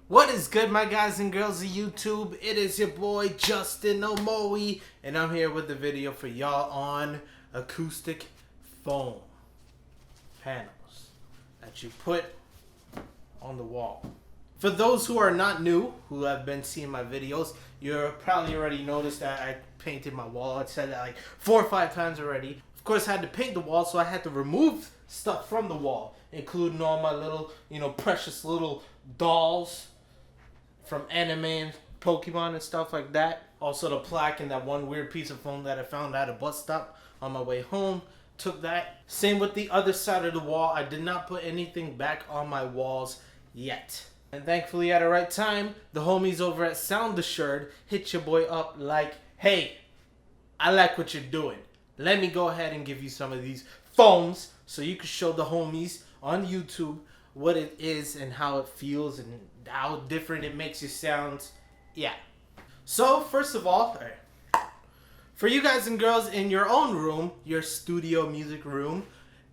What is good, my guys and girls of YouTube? It is your boy Justin Omoi, and I'm here with the video for y'all on acoustic foam panels that you put on the wall. For those who are not new, who have been seeing my videos, you're probably already noticed that I painted my wall. I said that like 4 or 5 times already. Of course, I had to paint the wall, so I had to remove stuff from the wall, including all my little, precious little dolls from anime and Pokemon and stuff like that. Also the plaque and that one weird piece of foam that I found at a bus stop on my way home. Took that. Same with the other side of the wall. I did not put anything back on my walls yet. And thankfully at the right time, the homies over at Sound Assured hit your boy up like, hey, I like what you're doing. Let me go ahead and give you some of these foams so you can show the homies on YouTube what it is and how it feels and how different it makes you sound. Yeah. So first of all, for you guys and girls in your own room, your studio music room,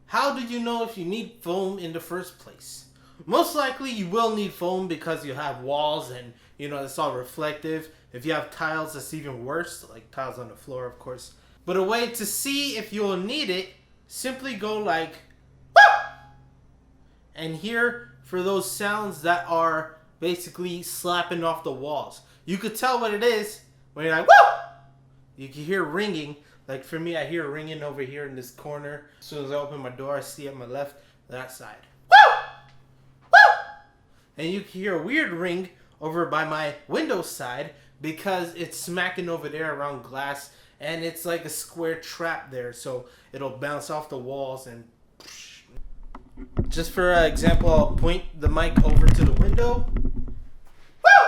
how do you know if you need foam in the first place? Most likely you will need foam because you have walls and it's all reflective. If you have tiles, that's even worse, like tiles on the floor, of course. But a way to see if you'll need it, simply go like woo! And hear for those sounds that are basically slapping off the walls. You could tell what it is when you're like woo! You can hear ringing. Like for me, I hear ringing over here in this corner. As soon as I open my door, I see at my left, that side. Woo! Woo! And you can hear a weird ring over by my window side because it's smacking over there around glass, and it's like a square trap there, so it'll bounce off the walls. And just for example, I'll point the mic over to the window. Woo!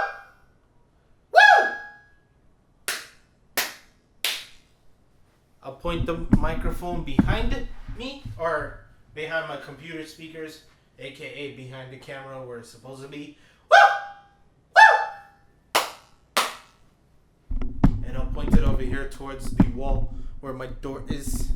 Woo! I'll point the microphone behind me, or behind my computer speakers, aka behind the camera where it's supposed to be. And I'll point it over here towards the wall where my door is.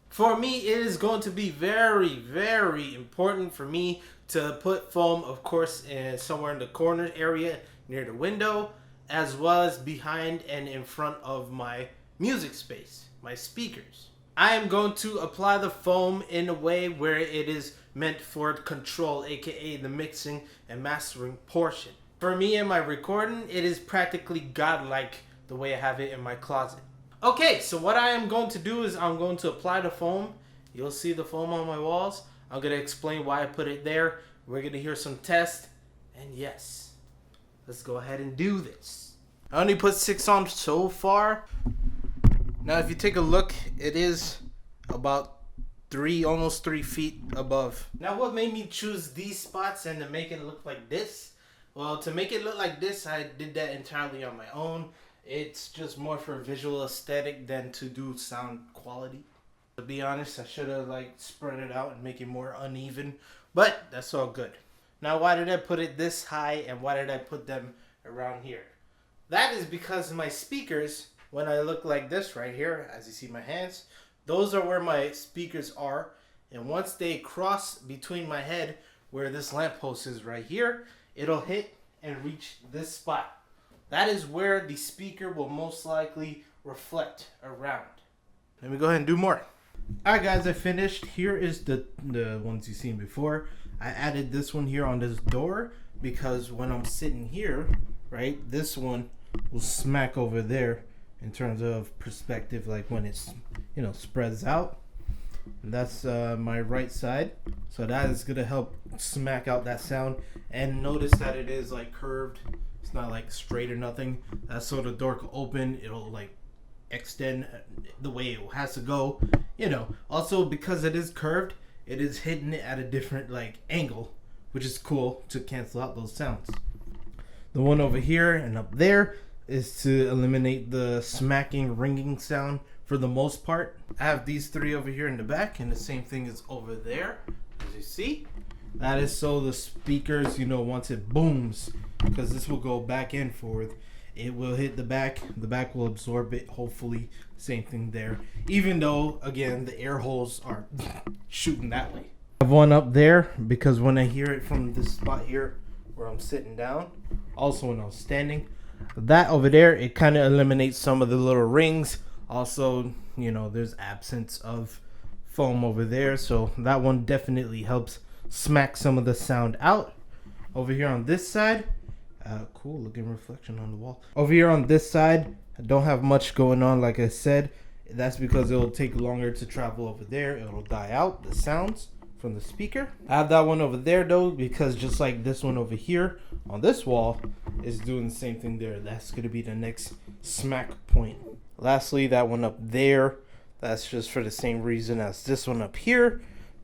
For me, it is going to be very, very important for me to put foam, of course, somewhere in the corner area near the window, as well as behind and in front of my music space, my speakers. I am going to apply the foam in a way where it is meant for control, aka the mixing and mastering portion. For me and my recording, it is practically godlike the way I have it in my closet. Okay, so what I am going to do is I'm going to apply the foam. You'll see the foam on my walls. I'm going to explain why I put it there. We're going to hear some tests. And yes, let's go ahead and do this. I only put 6 on so far. Now if you take a look, it is about almost 3 feet above. Now what made me choose these spots and to make it look like this? Well, to make it look like this, I did that entirely on my own. It's just more for visual aesthetic than to do sound quality. To be honest, I should have spread it out and make it more uneven, but that's all good. Now why did I put it this high and why did I put them around here? That is because my speakers, when I look like this right here, as you see my hands, those are where my speakers are, and once they cross between my head where this lamppost is right here, it'll hit and reach this spot. That is where the speaker will most likely reflect around. Let me go ahead and do more. Alright guys, I finished. Here is the ones you've seen before. I added this one here on this door because when I'm sitting here, right, this one will smack over there in terms of perspective, like when it's spreads out. And that's my right side, so that is gonna help smack out that sound. And notice that it is curved. It's not straight or nothing. That's so the door can open. It'll extend the way it has to go. Also because it is curved, it is hitting it at a different angle, which is cool to cancel out those sounds. The one over here and up there is to eliminate the smacking, ringing sound for the most part. I have these 3 over here in the back, and the same thing is over there, as you see. That is so the speakers, once it booms, because this will go back and forth, it will hit the back. The back will absorb it, hopefully. Same thing there. Even though, again, the air holes are shooting that way. I have one up there because when I hear it from this spot here where I'm sitting down, also when I was standing, that over there, it kind of eliminates some of the little rings. Also, you know, there's absence of foam over there, so that one definitely helps smack some of the sound out. Over here on this side, cool looking reflection on the wall. Over here on this side, I don't have much going on, like I said. That's because it'll take longer to travel over there. It'll die out the sounds from the speaker. I have that one over there though, because just like this one over here on this wall is doing the same thing there. That's gonna be the next smack point. Lastly, that one up there, that's just for the same reason as this one up here.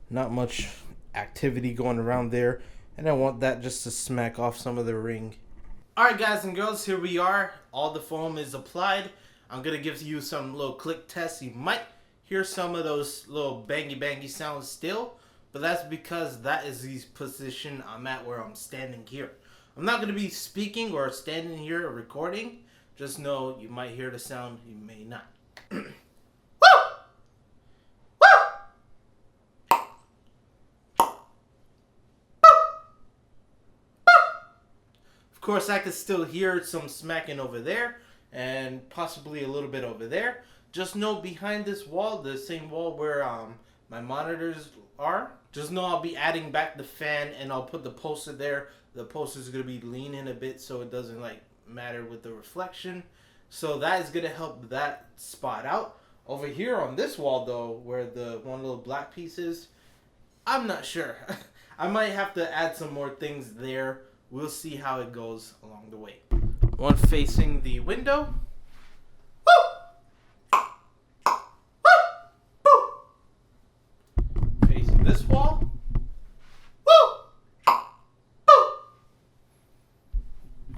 Not much activity going around there, and I want that just to smack off some of the ring. Alright guys and girls, here we are. All the foam is applied. I'm gonna give you some little click tests. You might hear some of those little bangy sounds still, but that's because that is the position I'm at where I'm standing here. I'm not gonna be speaking or standing here or recording. Just know you might hear the sound, you may not. Of course, I could still hear some smacking over there and possibly a little bit over there. Just know behind this wall, the same wall where my monitors are, just know I'll be adding back the fan and I'll put the poster there. The poster is going to be leaning a bit so it doesn't like matter with the reflection. So that is going to help that spot out. Over here on this wall though, where the one little black piece is, I'm not sure. I might have to add some more things there. We'll see how it goes along the way. One facing the window. Facing this wall.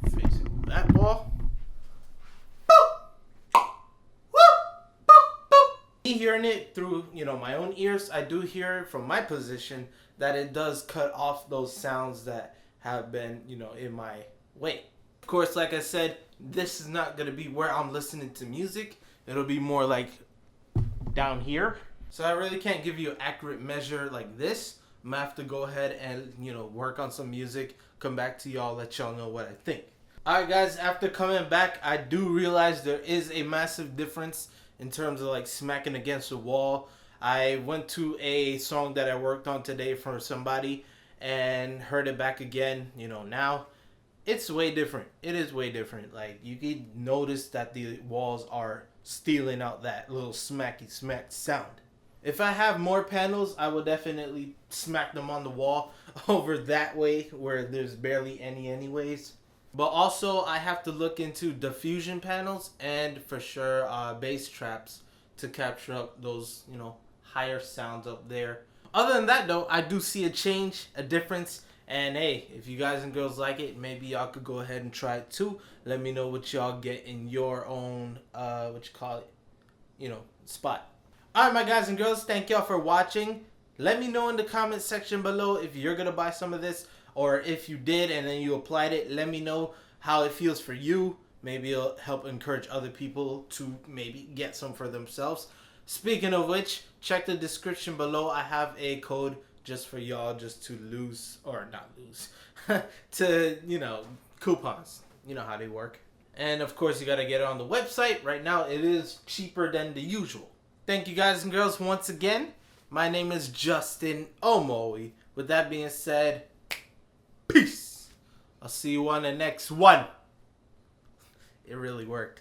Facing that wall. Me hearing it through, you know, my own ears, I do hear it from my position that it does cut off those sounds that have been, you know, in my way. Of course, like I said, this is not going to be where I'm listening to music. It'll be more like down here. So I really can't give you an accurate measure like this. I'm going to have to go ahead and, you know, work on some music, come back to y'all, let y'all know what I think. Alright guys, after coming back, I do realize there is a massive difference in terms of like smacking against the wall. I went to a song that I worked on today for somebody and heard it back again, you know, now it's way different. It is way different. Like, you can notice that the walls are stealing out that little smacky smack sound. If I have more panels, I will definitely smack them on the wall over that way where there's barely any anyways. But also, I have to look into diffusion panels and for sure bass traps to capture up those, you know, higher sounds up there. Other than that though, I do see a change, a difference, and hey, if you guys and girls like it, maybe y'all could go ahead and try it too. Let me know what y'all get in your own, you know, spot. Alright my guys and girls, thank y'all for watching. Let me know in the comment section below if you're gonna buy some of this, or if you did and then you applied it. Let me know how it feels for you. Maybe it'll help encourage other people to maybe get some for themselves. Speaking of which, check the description below. I have a code just for y'all just to lose, or not lose, to, you know, coupons. You know how they work. And of course, you got to get it on the website. Right now, it is cheaper than the usual. Thank you guys and girls once again. My name is Justin Omoi. With that being said, peace. I'll see you on the next one. It really worked.